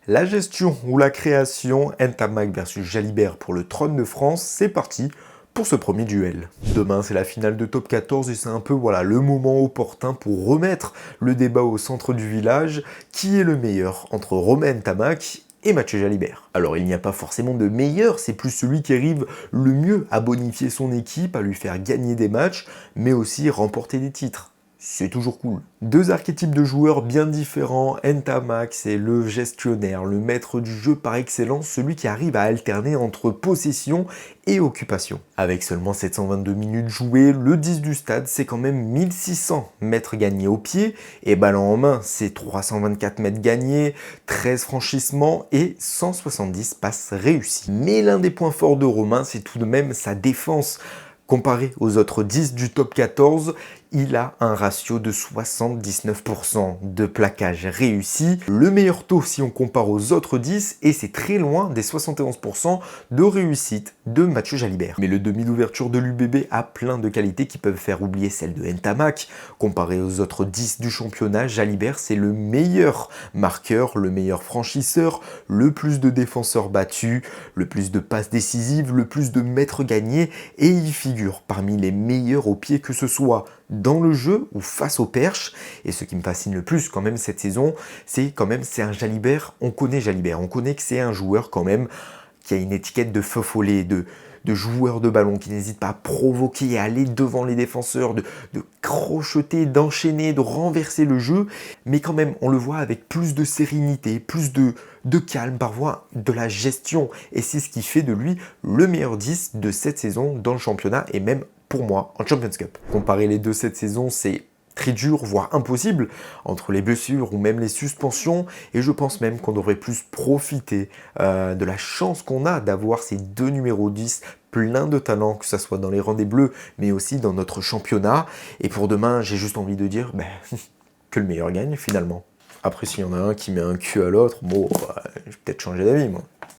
La gestion ou la création, Ntamak versus Jalibert pour le trône de France, c'est parti pour ce premier duel. Demain, c'est la finale de top 14 et c'est un peu le moment opportun pour remettre le débat au centre du village. Qui est le meilleur entre Romain Ntamak et Mathieu Jalibert? Alors il n'y a pas forcément de meilleur, c'est plus celui qui arrive le mieux à bonifier son équipe, à lui faire gagner des matchs, mais aussi remporter des titres. C'est toujours cool. Deux archétypes de joueurs bien différents. Ntamak, c'est le gestionnaire, le maître du jeu par excellence, celui qui arrive à alterner entre possession et occupation. Avec seulement 722 minutes jouées, le 10 du stade, c'est quand même 1600 mètres gagnés au pied, et ballon en main, c'est 324 mètres gagnés, 13 franchissements et 170 passes réussies. Mais l'un des points forts de Romain, c'est tout de même sa défense. Comparé aux autres 10 du top 14, il a un ratio de 79% de plaquage réussi, le meilleur taux si on compare aux autres 10, et c'est très loin des 71% de réussite de Mathieu Jalibert. Mais le demi d'ouverture de l'UBB a plein de qualités qui peuvent faire oublier celle de Ntamak. Comparé aux autres 10 du championnat, Jalibert c'est le meilleur marqueur, le meilleur franchisseur, le plus de défenseurs battus, le plus de passes décisives, le plus de mètres gagnés, et il figure parmi les meilleurs au pied, que ce soit dans le jeu ou face aux perches. Et ce qui me fascine le plus quand même cette saison, c'est un Jalibert, on connaît que c'est un joueur quand même qui a une étiquette de feu follet, de joueur de ballon, qui n'hésite pas à provoquer, à aller devant les défenseurs, de crocheter, d'enchaîner, de renverser le jeu, mais quand même on le voit avec plus de sérénité, plus de calme, parfois de la gestion, et c'est ce qui fait de lui le meilleur 10 de cette saison dans le championnat, et même pour moi en Champions Cup. Comparer les deux cette saison, c'est très dur, voire impossible, entre les blessures ou même les suspensions, et je pense même qu'on devrait plus profiter de la chance qu'on a d'avoir ces deux numéros 10 plein de talent, que ce soit dans les rangs des Bleus, mais aussi dans notre championnat. Et pour demain, j'ai juste envie de dire que le meilleur gagne finalement. Après, s'il y en a un qui met un cul à l'autre, bon, je vais peut-être changer d'avis, moi.